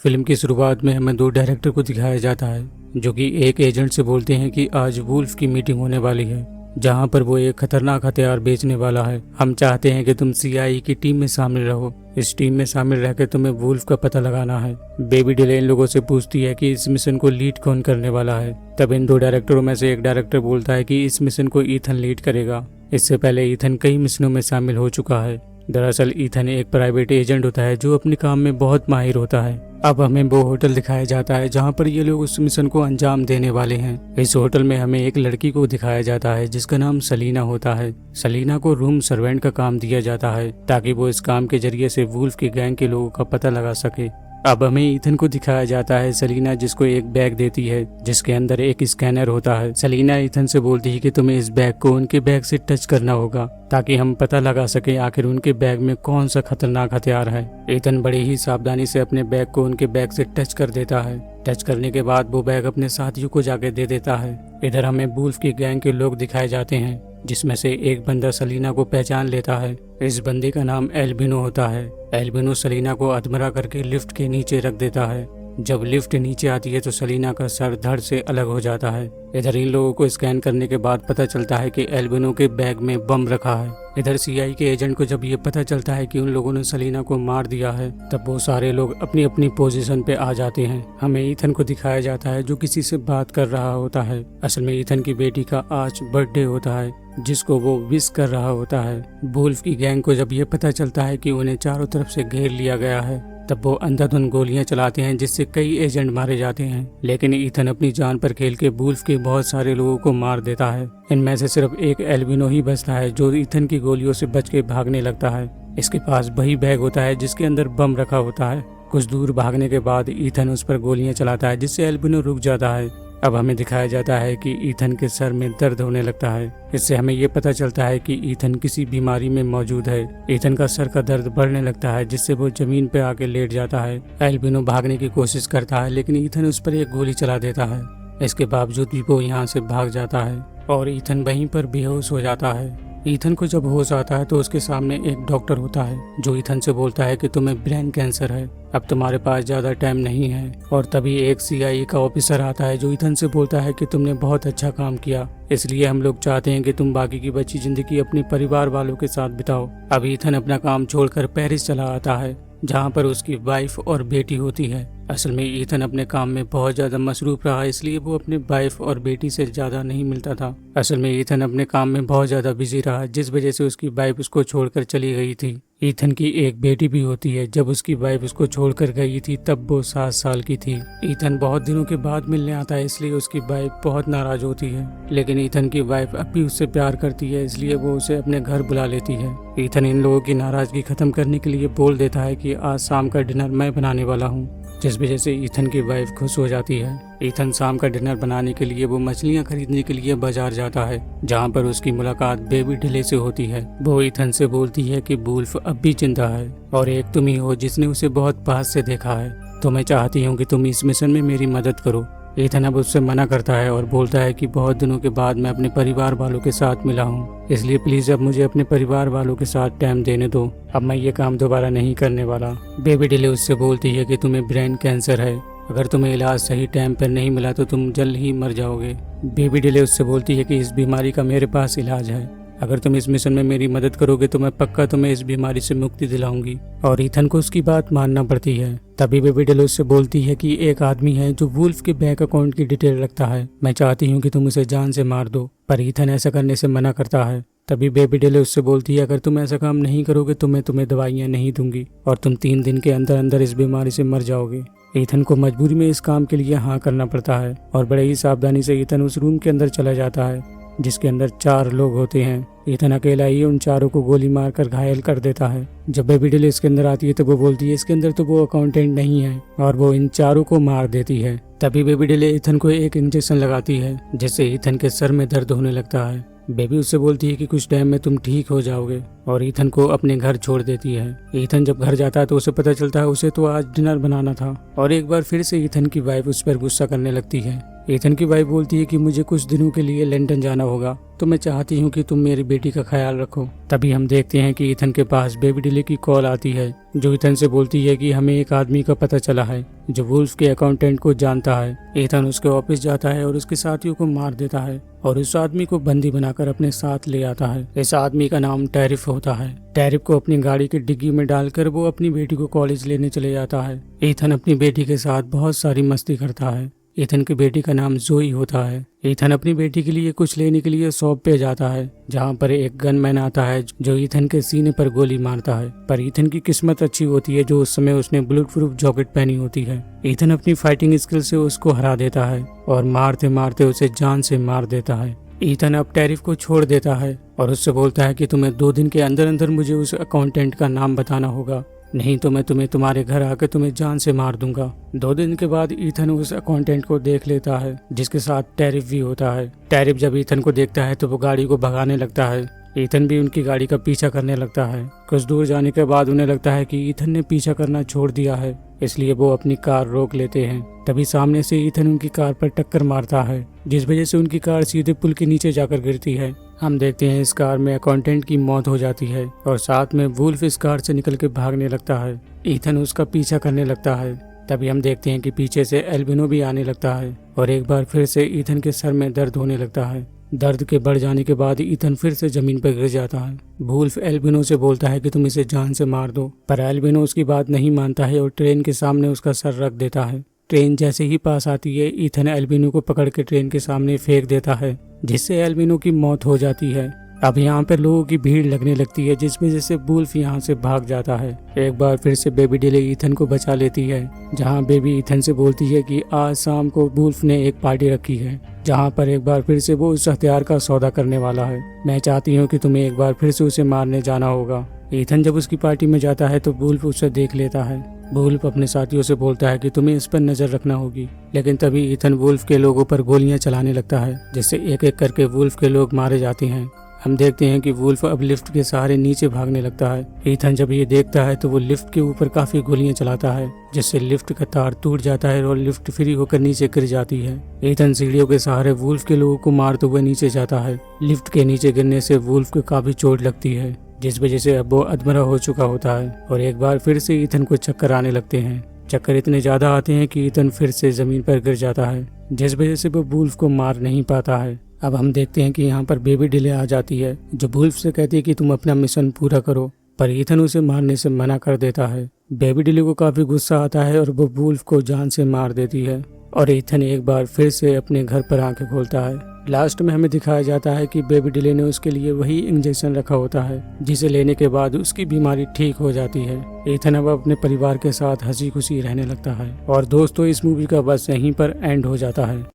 Film की शुरुआत में हमें दो डायरेक्टर को दिखाया जाता है जो कि एक एजेंट से बोलते हैं कि आज वुल्फ की मीटिंग होने वाली है जहां पर वो एक खतरनाक हथियार बेचने वाला है। हम चाहते हैं कि तुम सीआईए की टीम में शामिल रहो। इस टीम में शामिल रहकर तुम्हें वुल्फ का पता लगाना है। बेबी डिले इन लोगों से पूछती है कि इस मिशन को लीड कौन करने वाला है। तब इन दो डायरेक्टरों में से एक डायरेक्टर बोलता है कि इस मिशन को ईथन लीड करेगा। इससे पहले ईथन कई मिशनों में शामिल हो चुका है। दरअसल ईथन एक प्राइवेट एजेंट होता है जो अपने काम में बहुत माहिर होता है। अब हमें वो होटल दिखाया जाता है जहाँ पर ये लोग उस मिशन को अंजाम देने वाले हैं। इस होटल में हमें एक लड़की को दिखाया जाता है जिसका नाम सलीना होता है। सलीना को रूम सर्वेंट का काम दिया जाता है ताकि वो इस काम के जरिए से वुल्फ की गैंग के लोगों का पता लगा सके। अब हमें ईथन को दिखाया जाता है सलीना जिसको एक बैग देती है जिसके अंदर एक स्कैनर होता है। सलीना ईथन से बोलती है कि तुम्हें इस बैग को उनके बैग से टच करना होगा ताकि हम पता लगा सके आखिर उनके बैग में कौन सा खतरनाक हथियार है। ईथन बड़ी ही सावधानी से अपने बैग को उनके बैग से टच कर देता है। टच करने के बाद वो बैग अपने साथियों को जाके दे देता है। इधर हमें वुल्फ की गैंग के लोग दिखाए जाते हैं जिसमें से एक बंदा सलीना को पहचान लेता है। इस बंदे का नाम एल्बिनो होता है। एल्बिनो सलीना को अधमरा करके लिफ्ट के नीचे रख देता है। जब लिफ्ट नीचे आती है तो सलीना का सर धड़ से अलग हो जाता है। इधर इन लोगों को स्कैन करने के बाद पता चलता है कि एल्बिनो के बैग में बम रखा है। इधर सीआई के एजेंट को जब ये पता चलता है कि उन लोगों ने सलीना को मार दिया है तब वो सारे लोग अपनी अपनी पोजीशन पे आ जाते हैं। हमें ईथन को दिखाया जाता है जो किसी से बात कर रहा होता है। असल में ईथन की बेटी का आज बर्थडे होता है जिसको वो विश कर रहा होता है। वुल्फ की गैंग को जब ये पता चलता है कि उन्हें चारों तरफ से घेर लिया गया है तब वो अंधाधुंध गोलियां चलाते हैं जिससे कई एजेंट मारे जाते हैं। लेकिन ईथन अपनी जान पर खेल के वुल्फ के बहुत सारे लोगों को मार देता है। इनमें से सिर्फ एक एल्बिनो ही बचता है जो ईथन की गोलियों से बच के भागने लगता है। इसके पास वही बैग होता है जिसके अंदर बम रखा होता है। कुछ दूर भागने के बाद ईथन उस पर गोलियां चलाता है जिससे एल्बिनो रुक जाता है। अब हमें दिखाया जाता है कि ईथन के सर में दर्द होने लगता है। इससे हमें ये पता चलता है कि ईथन किसी बीमारी में मौजूद है। ईथन का सर का दर्द बढ़ने लगता है जिससे वो जमीन पे आके लेट जाता है। एल्बिनो भागने की कोशिश करता है लेकिन ईथन उस पर एक गोली चला देता है। इसके बावजूद भी वो यहाँ से भाग जाता है और ईथन वहीं पर बेहोश हो जाता है। ईथन को जब होश आता है तो उसके सामने एक डॉक्टर होता है जो ईथन से बोलता है कि तुम्हें ब्रेन कैंसर है, अब तुम्हारे पास ज्यादा टाइम नहीं है। और तभी एक सीआईए का ऑफिसर आता है जो ईथन से बोलता है कि तुमने बहुत अच्छा काम किया, इसलिए हम लोग चाहते हैं कि तुम बाकी की बची जिंदगी अपने परिवार वालों के साथ बिताओ। अब ईथन अपना काम छोड़कर पेरिस चला आता है जहाँ पर उसकी वाइफ और बेटी होती है। असल में ईथन अपने काम में बहुत ज्यादा मसरूफ रहा इसलिए वो अपने वाइफ और बेटी से ज्यादा नहीं मिलता था। असल में ईथन अपने काम में बहुत ज्यादा बिजी रहा जिस वजह से उसकी वाइफ उसको छोड़कर चली गई थी। ईथन की एक बेटी भी होती है। जब उसकी वाइफ उसको छोड़कर गई थी तब वो 7 साल की थी। ईथन बहुत दिनों के बाद मिलने आता है इसलिए उसकी वाइफ बहुत नाराज होती है। लेकिन ईथन की वाइफ अब भी उससे प्यार करती है इसलिए वो उसे अपने घर बुला लेती है। ईथन इन लोगों की नाराजगी खत्म करने के लिए बोल देता है कि आज शाम का डिनर मैं बनाने वाला हूँ, जिस वजह से ईथन की वाइफ खुश हो जाती है। ईथन शाम का डिनर बनाने के लिए वो मछलियाँ खरीदने के लिए बाजार जाता है जहाँ पर उसकी मुलाकात बेबी डिले से होती है। वो ईथन से बोलती है कि वुल्फ अब भी जिंदा है और एक तुम ही हो जिसने उसे बहुत पास से देखा है, तो मैं चाहती हूँ कि तुम इस मिशन में मेरी मदद करो। ईथन अब उससे मना करता है और बोलता है कि बहुत दिनों के बाद मैं अपने परिवार वालों के साथ मिला हूँ, इसलिए प्लीज अब मुझे अपने परिवार वालों के साथ टाइम देने दो, अब मैं ये काम दोबारा नहीं करने वाला। बेबी डिले उससे बोलती है कि तुम्हें ब्रेन कैंसर है, अगर तुम्हें इलाज सही टाइम पर नहीं मिला तो तुम जल्द ही मर जाओगे। बेबी डिले उससे बोलती है कि इस बीमारी का मेरे पास इलाज है, अगर तुम इस मिशन में मेरी मदद करोगे तो मैं पक्का तुम्हें इस बीमारी से मुक्ति दिलाऊंगी। और ईथन को उसकी बात मानना पड़ती है। तभी बेबी डिले उससे बोलती है कि एक आदमी है जो वुल्फ के बैंक अकाउंट की डिटेल रखता है, मैं चाहती हूँ कि तुम उसे जान से मार दो, पर ईथन ऐसा करने से मना करता है। तभी बेबी डिले उससे बोलती है अगर तुम ऐसा काम नहीं करोगे तो मैं तुम्हें दवाइयाँ नहीं दूंगी और तुम 3 दिन के अंदर अंदर इस बीमारी से मर जाओगे। ईथन को मजबूरी में इस काम के लिए हाँ करना पड़ता है और बड़े ही सावधानी से ईथन उस रूम के अंदर चला जाता है जिसके अंदर 4 लोग होते हैं। ईथन अकेला ही उन चारों को गोली मारकर घायल कर देता है। जब बेबी डिले इसके अंदर आती है तो वो बोलती है इसके अंदर तो वो अकाउंटेंट नहीं है और वो इन चारों को मार देती है। तभी बेबी डिले ईथन को एक इंजेक्शन लगाती है जिससे ईथन के सर में दर्द होने लगता है। बेबी उससे बोलती है कि कुछ टाइम में तुम ठीक हो जाओगे और ईथन को अपने घर छोड़ देती है। ईथन जब घर जाता है तो उसे पता चलता है उसे तो आज डिनर बनाना था और एक बार फिर से ईथन की वाइफ उस पर गुस्सा करने लगती है। ईथन की वाइफ बोलती है कि मुझे कुछ दिनों के लिए लंदन जाना होगा, तो मैं चाहती हूँ कि तुम मेरी बेटी का ख्याल रखो। तभी हम देखते हैं कि ईथन के पास बेबी डिले की कॉल आती है, जो ईथन से बोलती है कि हमें एक आदमी का पता चला है जो वुल्फ के अकाउंटेंट को जानता है। ईथन उसके ऑफिस जाता है और उसके साथियों को मार देता है और उस आदमी को बंदी बनाकर अपने साथ ले आता है। इस आदमी का नाम टैरिफ होता है। टैरिफ को अपनी गाड़ी की डिग्गी में डालकर वो अपनी बेटी को कॉलेज लेने चले जाता है। ईथन अपनी बेटी के साथ बहुत सारी मस्ती करता है। ईथन की बेटी का नाम जोई होता है। ईथन अपनी बेटी के लिए कुछ लेने के लिए शॉप पे जाता है, जहाँ पर एक गनमैन आता है जो ईथन के सीने पर गोली मारता है। पर ईथन की किस्मत अच्छी होती है, जो उस समय उसने बुलेट प्रूफ जैकेट पहनी होती है। ईथन अपनी फाइटिंग स्किल से उसको हरा देता है और मारते मारते उसे जान से मार देता है। ईथन अब टैरिफ को छोड़ देता है और उससे बोलता है कि तुम्हें 2 दिन के अंदर अंदर मुझे उस अकाउंटेंट का नाम बताना होगा, नहीं तो मैं तुम्हारे घर आकर तुम्हें जान से मार दूंगा। 2 दिन के बाद ईथन उस अकाउंटेंट को देख लेता है, जिसके साथ टैरिफ भी होता है। टैरिफ जब ईथन को देखता है तो वो गाड़ी को भगाने लगता है। ईथन भी उनकी गाड़ी का पीछा करने लगता है। कुछ दूर जाने के बाद उन्हें लगता है कि ईथन ने पीछा करना छोड़ दिया है, इसलिए वो अपनी कार रोक लेते हैं। तभी सामने से ईथन उनकी कार पर टक्कर मारता है, जिस वजह से उनकी कार सीधे पुल के नीचे जाकर गिरती है। हम देखते हैं इस कार में अकाउंटेंट की मौत हो जाती है और साथ में वुल्फ इस कार से निकल के भागने लगता है। ईथन उसका पीछा करने लगता है। तभी हम देखते हैं कि पीछे से एल्बिनो भी आने लगता है और एक बार फिर से ईथन के सर में दर्द होने लगता है। दर्द के बढ़ जाने के बाद ईथन फिर से जमीन पर गिर जाता है। वुल्फ एल्बिनो से बोलता है कि तुम इसे जान से मार दो, पर एल्बिनो उसकी बात नहीं मानता है और ट्रेन के सामने उसका सर रख देता है। ट्रेन जैसे ही पास आती है, ईथन एल्बिनो को पकड़ के ट्रेन के सामने फेंक देता है, जिससे एल्बिनो की मौत हो जाती है। अब यहाँ पर लोगों की भीड़ लगने लगती है, जिस वजह से वुल्फ यहाँ से भाग जाता है। एक बार फिर से बेबी डिले ईथन को बचा लेती है, जहाँ बेबी ईथन से बोलती है कि आज शाम को वुल्फ ने एक पार्टी रखी है, जहाँ पर एक बार फिर से वो उस हथियार का सौदा करने वाला है। मैं चाहती हूँ कि तुम्हें एक बार फिर से उसे मारने जाना होगा। ईथन जब उसकी पार्टी में जाता है तो वुल्फ उसे देख लेता है। वुल्फ अपने साथियों से बोलता है कि तुम्हें इस पर नजर रखना होगी, लेकिन तभी ईथन वुल्फ के लोगों पर गोलियां चलाने लगता है, जिससे एक एक करके वुल्फ के लोग मारे जाते हैं। हम देखते हैं कि वुल्फ अब लिफ्ट के सहारे नीचे भागने लगता है। ईथन जब ये देखता है तो वो लिफ्ट के ऊपर काफी गोलियां चलाता है, जिससे लिफ्ट का तार टूट जाता है और लिफ्ट फ्री होकर नीचे गिर जाती है। ईथन सीढ़ियों के सहारे वुल्फ के लोगों को मारते हुए नीचे जाता है। लिफ्ट के नीचे गिरने से वुल्फ को काफी चोट लगती है, जिस वजह से अब वो अधमरा हो चुका होता है और एक बार फिर से ईथन को चक्कर आने लगते हैं। चक्कर इतने ज्यादा आते हैं कि ईथन फिर से जमीन पर गिर जाता है, जिस वजह से वो वुल्फ को मार नहीं पाता है। अब हम देखते हैं कि यहाँ पर बेबी डिले आ जाती है, जो वुल्फ से कहती है कि तुम अपना मिशन पूरा करो, पर ईथन उसे मारने से मना कर देता है। बेबी डिले को काफी गुस्सा आता है और वो वुल्फ को जान से मार देती है और ईथन एक बार फिर से अपने घर पर आंखें खोलता है। लास्ट में हमें दिखाया जाता है कि बेबी डिले ने उसके लिए वही इंजेक्शन रखा होता है, जिसे लेने के बाद उसकी बीमारी ठीक हो जाती है। ईथन अब अपने परिवार के साथ हंसी खुशी रहने लगता है। और दोस्तों, इस मूवी का बस यहीं पर एंड हो जाता है।